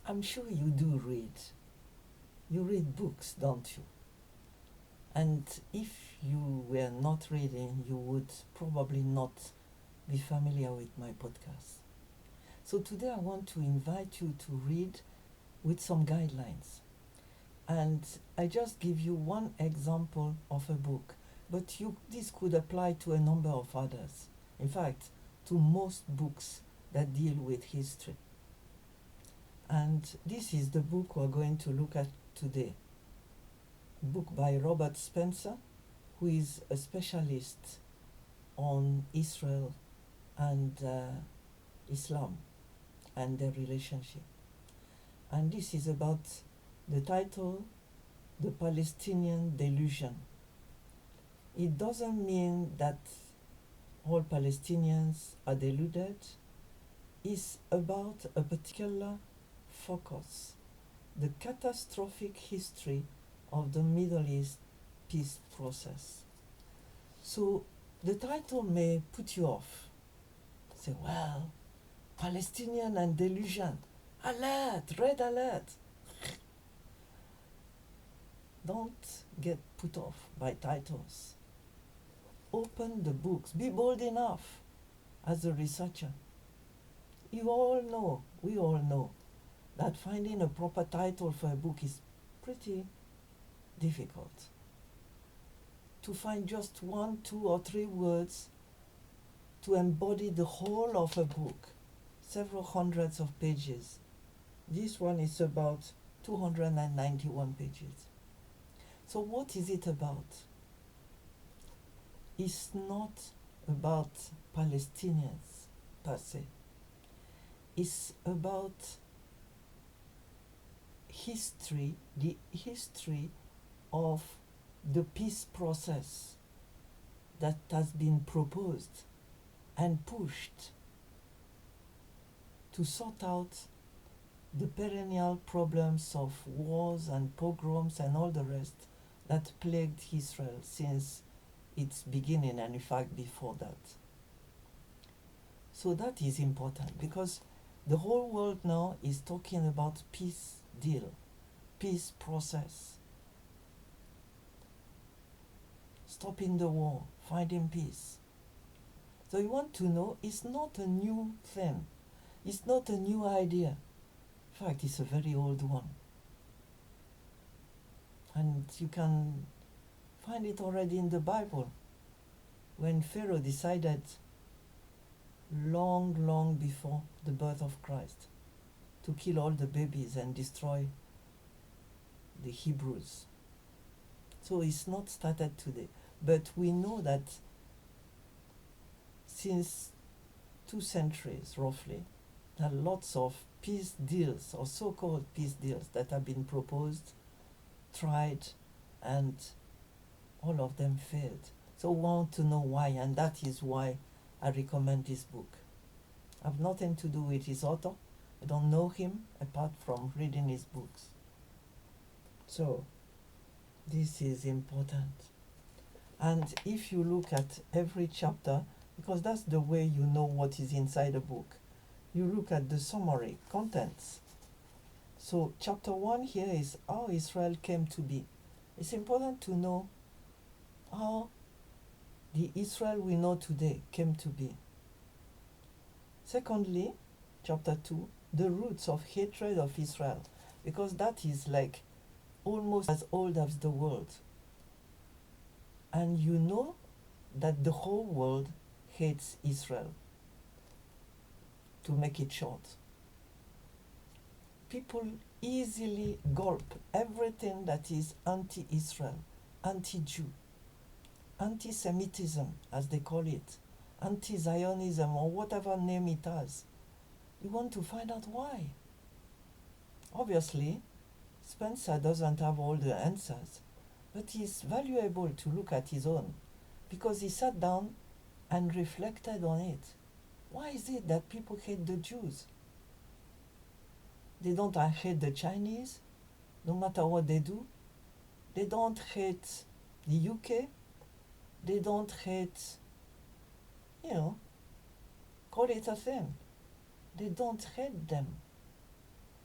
I'm sure you do read. You read books, don't you? And if you were not reading, you would probably not be familiar with my podcast. So today I want to invite you to read with some guidelines. And I just give you one example of a book, but this could apply to a number of others. In fact, to most books that deal with history. And this is the book we're going to look at today. A book by Robert Spencer, who is a specialist on Israel and Islam and their relationship. And this is about the title, The Palestinian Delusion. It doesn't mean that all Palestinians are deluded. It's about a particular focus, the catastrophic history of the Middle East peace process. So the title may put you off. Say, well, Palestinian and delusion. Alert, red alert. Don't get put off by titles. Open the books. Be bold enough as a researcher. You all know, we all know, that finding a proper title for a book is pretty difficult. To find just 1, 2, or 3 words to embody the whole of a book, several hundreds of pages. This one is about 291 pages. So what is it about? It's not about Palestinians per se. It's about history, the history of the peace process that has been proposed and pushed to sort out the perennial problems of wars and pogroms and all the rest that plagued Israel since its beginning, and in fact before that. So that is important because the whole world now is talking about peace deal, peace process, stopping the war, finding peace. So you want to know, it's not a new thing. It's not a new idea. In fact, it's a very old one. And you can find it already in the Bible. When Pharaoh decided long before the birth of Christ to kill all the babies and destroy the Hebrews. So it's not started today. But we know that since 2 centuries roughly, there are lots of peace deals or so-called peace deals that have been proposed, tried, and all of them failed. So we want to know why, and that is why I recommend this book. I have nothing to do with his author. I don't know him apart from reading his books. So this is important. And if you look at every chapter, because that's the way you know what is inside a book, you look at the summary, contents. So chapter 1 here is how Israel came to be. It's important to know how the Israel we know today came to be. Secondly, chapter 2, the roots of hatred of Israel, because that is like almost as old as the world. And you know that the whole world hates Israel. To make it short, people easily gulp everything that is anti-Israel, anti-Jew, anti-Semitism, as they call it, anti-Zionism, or whatever name it has. You want to find out why. Obviously, Spencer doesn't have all the answers, but it's valuable to look at his own, because he sat down and reflected on it. Why is it that people hate the Jews? They don't hate the Chinese, no matter what they do. They don't hate the UK. They don't hate, call it a thing. They don't hate them.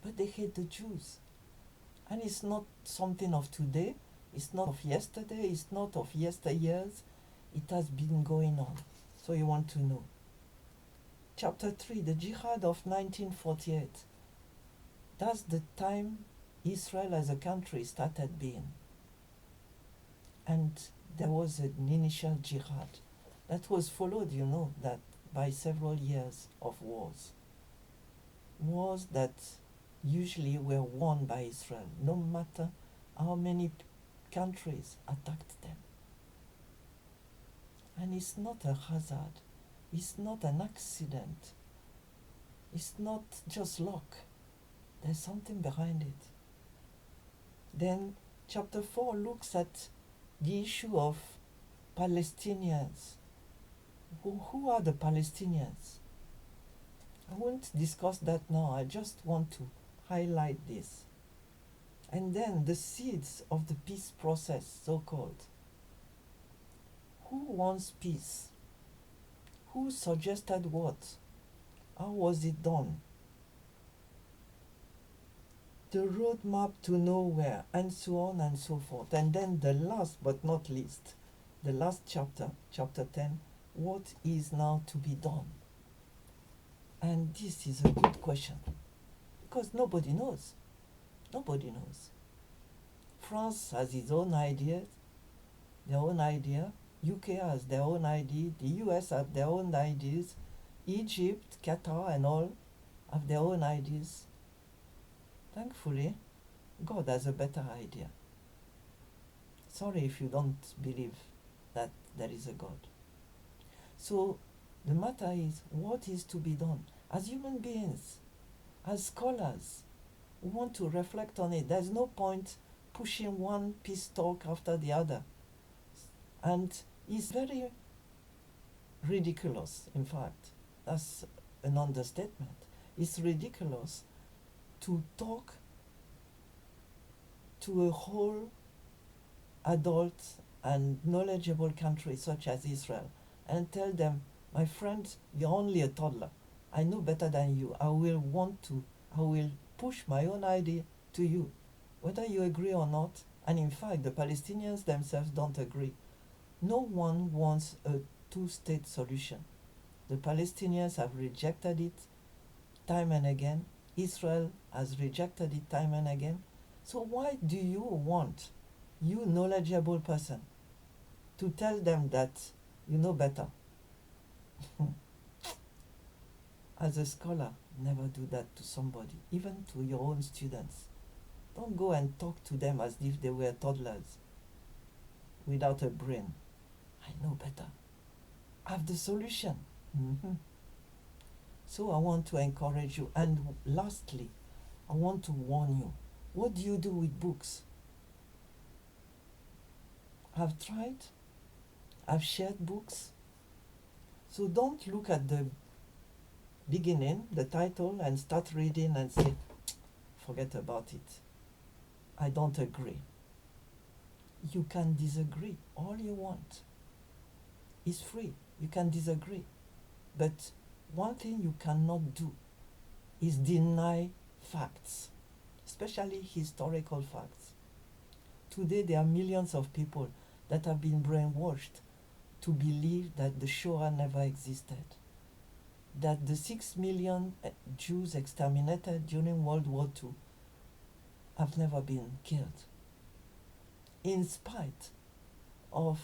but they hate the Jews. And it's not something of today, it's not of yesterday, it's not of yesteryears. It has been going on. So you want to know. Chapter 3, the Jihad of 1948. That's the time Israel as a country started being. And there was an initial jihad that was followed, that by several years of wars. Wars that usually were won by Israel, no matter how many countries attacked them. And it's not a hazard, it's not an accident, it's not just luck. There's something behind it. Then chapter 4 looks at the issue of Palestinians. Who are the Palestinians? I won't discuss that now, I just want to highlight this. And then the seeds of the peace process, so-called. Who wants peace? Who suggested what? How was it done? The roadmap to nowhere, and so on and so forth. And then the last but not least, the last chapter, chapter 10, what is now to be done? And this is a good question, because nobody knows. Nobody knows. France has its own ideas, their own idea. UK has their own idea. The US have their own ideas. Egypt, Qatar, and all have their own ideas. Thankfully, God has a better idea. Sorry if you don't believe that there is a God. So the matter is, what is to be done? As human beings, as scholars, we want to reflect on it. There's no point pushing one peace talk after the other. And it's very ridiculous, in fact. That's an understatement. It's ridiculous to talk to a whole adult and knowledgeable country such as Israel and tell them, my friend, you're only a toddler. I know better than you. I will push my own idea to you, whether you agree or not. And in fact, the Palestinians themselves don't agree. No one wants a two-state solution. The Palestinians have rejected it time and again. Israel has rejected it time and again. So why do you want, you knowledgeable person, to tell them that you know better? As a scholar, never do that to somebody, even to your own students. Don't go and talk to them as if they were toddlers without a brain. I know better. I have the solution. So I want to encourage you. And lastly, I want to warn you. What do you do with books? I've tried. I've shared books. So don't look at the beginning, the title, and start reading and say, forget about it. I don't agree. You can disagree all you want. It's free. You can disagree. But one thing you cannot do is deny facts, especially historical facts. Today there are millions of people that have been brainwashed to believe that the Shoah never existed, that the 6 million Jews exterminated during World War II have never been killed, in spite of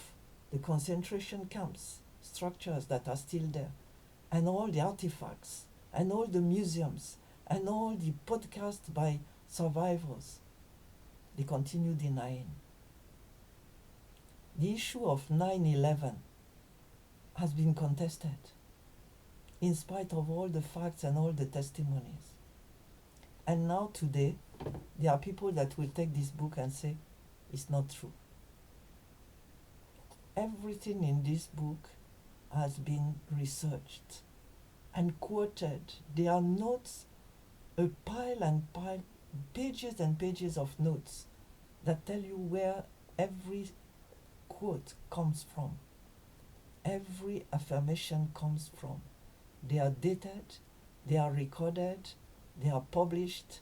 the concentration camps, structures that are still there, and all the artifacts, and all the museums, and all the podcasts by survivors. They continue denying. The issue of 9/11 has been contested, in spite of all the facts and all the testimonies. And now today, there are people that will take this book and say, it's not true. Everything in this book has been researched and quoted. There are notes, a pile and pile, pages and pages of notes that tell you where every quote comes from, every affirmation comes from. They are dated, they are recorded, they are published,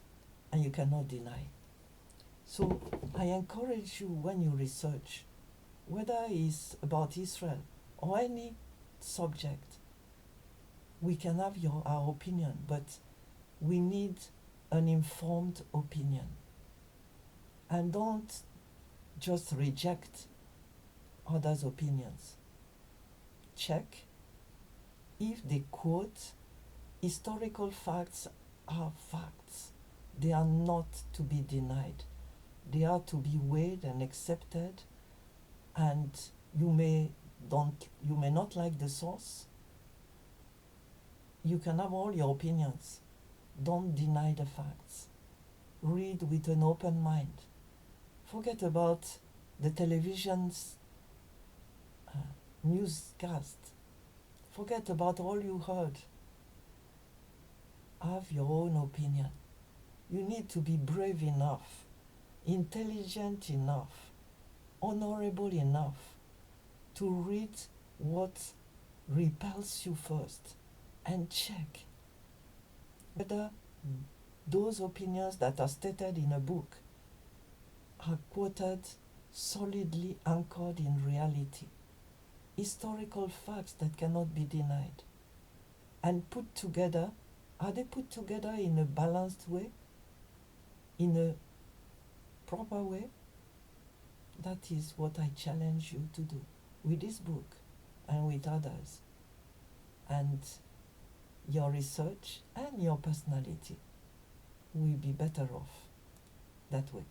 and you cannot deny. So I encourage you, when you research, whether it's about Israel or any subject, we can have our opinion, but we need an informed opinion. And don't just reject others' opinions. Check if they quote historical facts are facts. They are not to be denied. They are to be weighed and accepted, and you may not like the source. You can have all your opinions. Don't deny the facts. Read with an open mind. Forget about the television's newscast. Forget about all you heard. Have your own opinion. You need to be brave enough, intelligent enough, honorable enough to read what repels you first and check whether those opinions that are stated in a book are quoted solidly anchored in reality, historical facts that cannot be denied, and put together. Are they put together in a balanced way, in a proper way? That is what I challenge you to do with this book and with others. And your research and your personality will be better off that way.